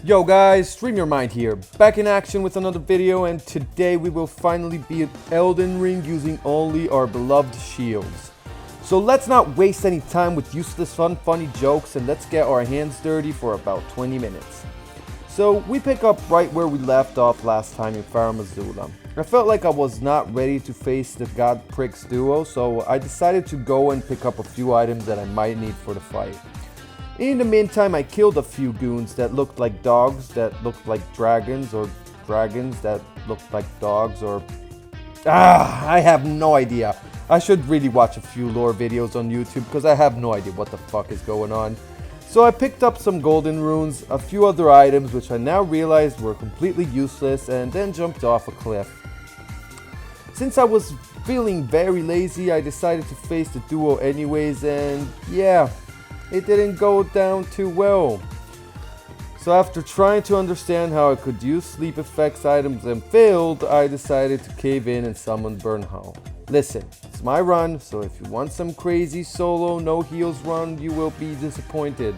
Yo guys, Stream Your Mind here, back in action with another video, and today we will finally beat Elden Ring using only our beloved shields. So let's not waste any time with useless funny jokes and let's get our hands dirty for about 20 minutes. So we pick up right where we left off last time in Farum Azula. I felt like I was not ready to face the God Pricks duo, so I decided to go and pick up a few items that I might need for the fight. In the meantime, I killed a few goons that looked like dogs, that looked like dragons, or dragons that looked like dogs, or... I have no idea. I should really watch a few lore videos on YouTube because I have no idea what the fuck is going on. So I picked up some golden runes, a few other items which I now realized were completely useless, and then jumped off a cliff. Since I was feeling very lazy, I decided to face the duo anyways, and yeah, it didn't go down too well. So after trying to understand how I could use sleep effects items and failed, I decided to cave in and summon Burnhal. Listen, it's my run, so if you want some crazy solo no heals run, you will be disappointed.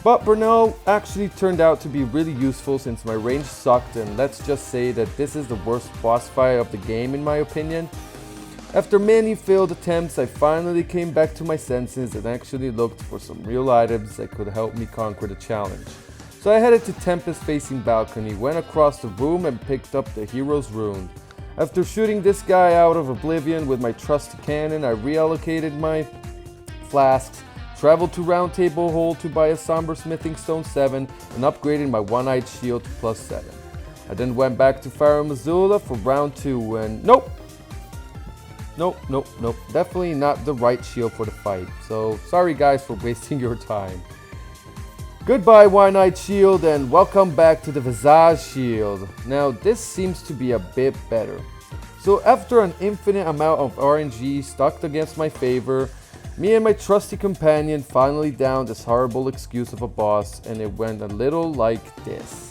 But Burnhal actually turned out to be really useful since my range sucked, and let's just say that this is the worst boss fight of the game in my opinion. After many failed attempts, I finally came back to my senses and actually looked for some real items that could help me conquer the challenge. So I headed to Tempest facing balcony, went across the room and picked up the hero's rune. After shooting this guy out of oblivion with my trusty cannon, I reallocated my flasks, traveled to Round Table Hole to buy a Somber Smithing Stone 7 and upgraded my one-eyed shield to +7. I then went back to Farum Azula for round 2 and nope, definitely not the right shield for the fight. So sorry guys for wasting your time. Goodbye one-eyed shield and welcome back to the Visage shield. Now this seems to be a bit better. So after an infinite amount of RNG stuck against my favor, me and my trusty companion finally downed this horrible excuse of a boss, and it went a little like this.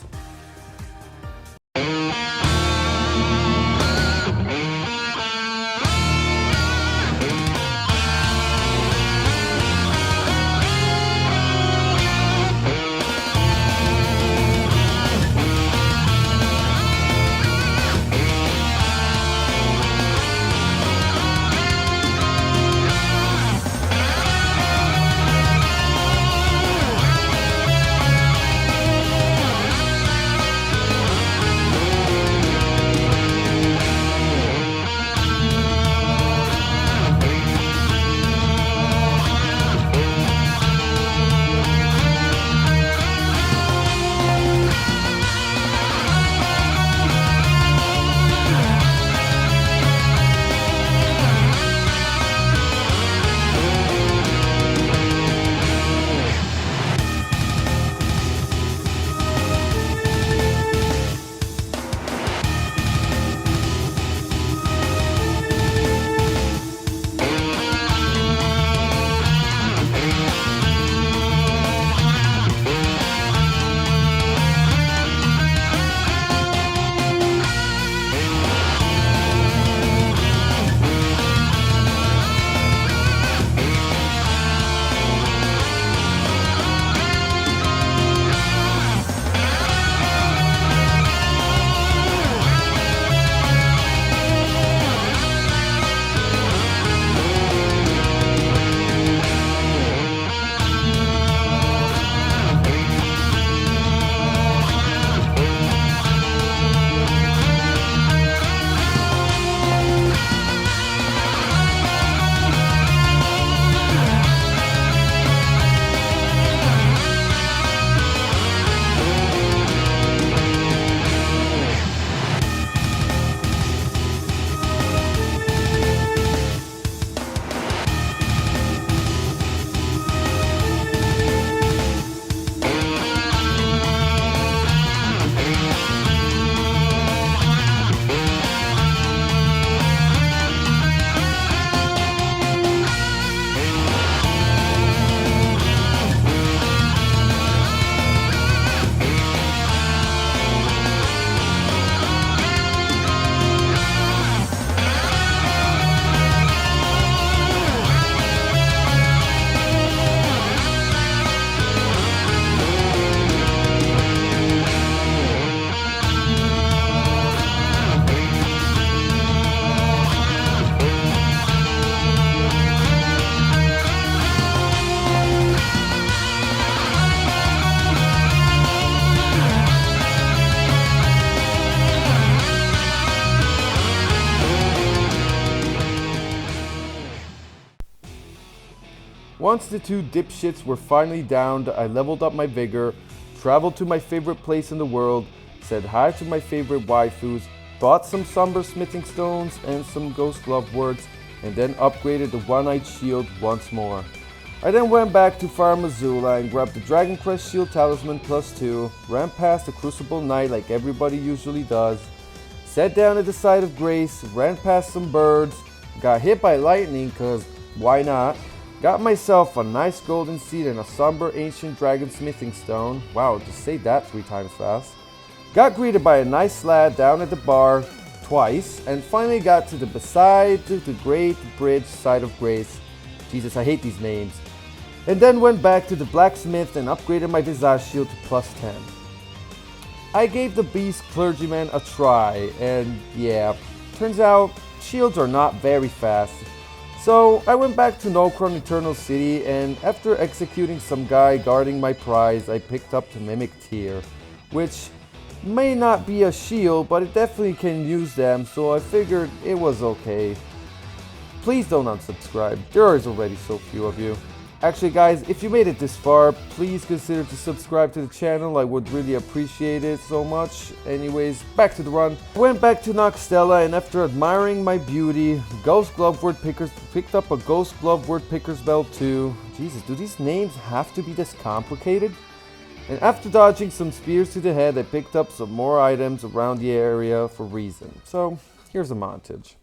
Once the two dipshits were finally downed, I leveled up my vigor, traveled to my favorite place in the world, said hi to my favorite waifus, bought some somber smithing stones and some ghost glove words, and then upgraded the one-eyed shield once more. I then went back to Farm Azula and grabbed the Dragon Crest Shield Talisman +2, ran past the Crucible Knight like everybody usually does, sat down at the side of Grace, ran past some birds, got hit by lightning cause why not, got myself a nice golden seed and a somber ancient dragon smithing stone, wow, just say that 3 times fast, got greeted by a nice lad down at the bar twice, and finally got to the beside the Great Bridge side of Grace, Jesus I hate these names, and then went back to the blacksmith and upgraded my Visage shield to +10. I gave the Beast Clergyman a try, and yeah, turns out shields are not very fast. So I went back to Nokron Eternal City, and after executing some guy guarding my prize, I picked up the Mimic Tear, which may not be a shield, but it definitely can use them, so I figured it was okay. Please don't unsubscribe, there is already so few of you. Actually guys, if you made it this far, please consider to subscribe to the channel, I would really appreciate it so much. Anyways, back to the run. Went back to Noxtella, and after admiring my beauty, Ghost Glove Word Pickers picked up a Ghost Glove Word Picker's Belt too. Jesus, do these names have to be this complicated? And after dodging some spears to the head, I picked up some more items around the area for reason. So, here's a montage.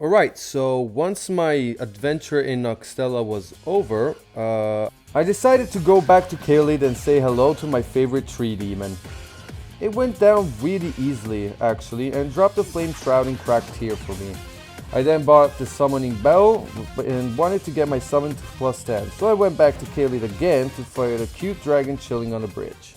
Alright, so once my adventure in Noxtella was over, I decided to go back to Caelid and say hello to my favorite tree demon. It went down really easily, actually, and dropped a flame shrouding cracked tear for me. I then bought the summoning bell and wanted to get my summon to +10, so I went back to Caelid again to fight a cute dragon chilling on a bridge.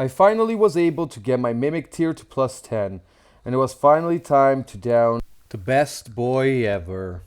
I finally was able to get my Mimic tier to +10, and it was finally time to down the best boy ever.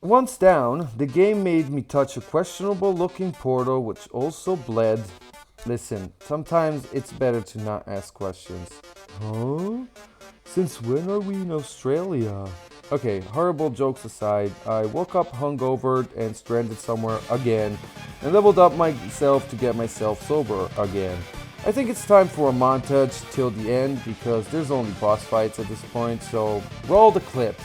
Once down, the game made me touch a questionable looking portal which also bled. Listen, sometimes it's better to not ask questions. Huh? Since when are we in Australia? Okay, horrible jokes aside, I woke up hungover and stranded somewhere again, and leveled up myself to get myself sober again. I think it's time for a montage till the end because there's only boss fights at this point, so roll the clips.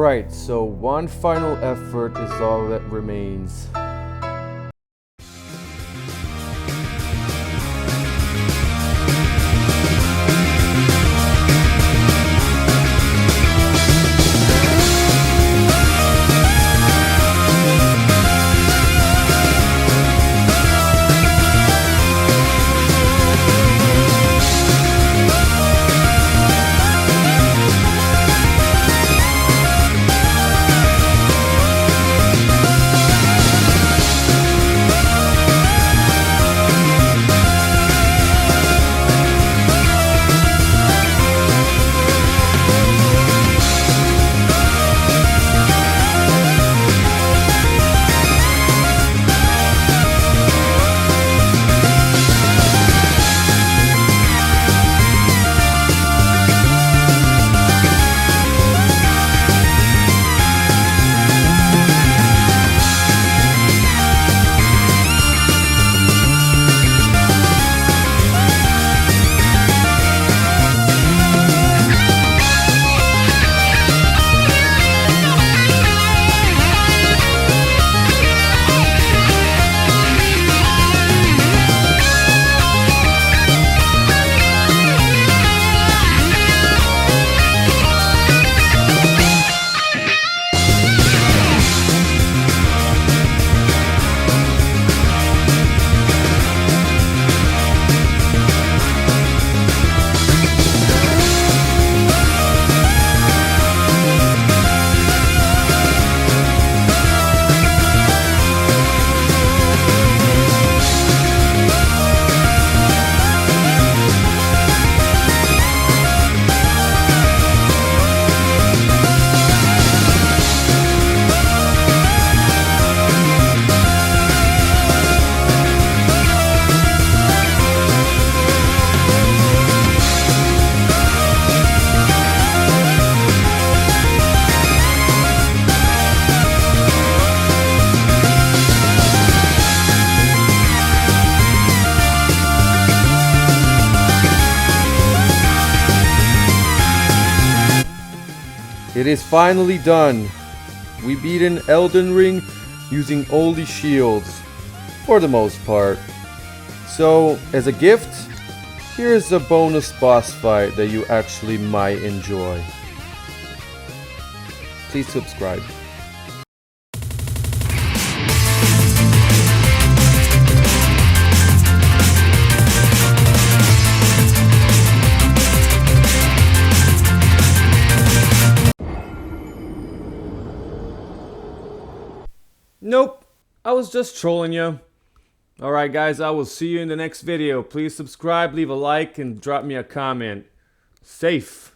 Alright, so one final effort is all that remains. It is finally done. We beat an Elden Ring using only shields, for the most part. So, as a gift, here's a bonus boss fight that you actually might enjoy. Please subscribe. Nope, I was just trolling you. Alright guys, I will see you in the next video. Please subscribe, leave a like, and drop me a comment. Safe.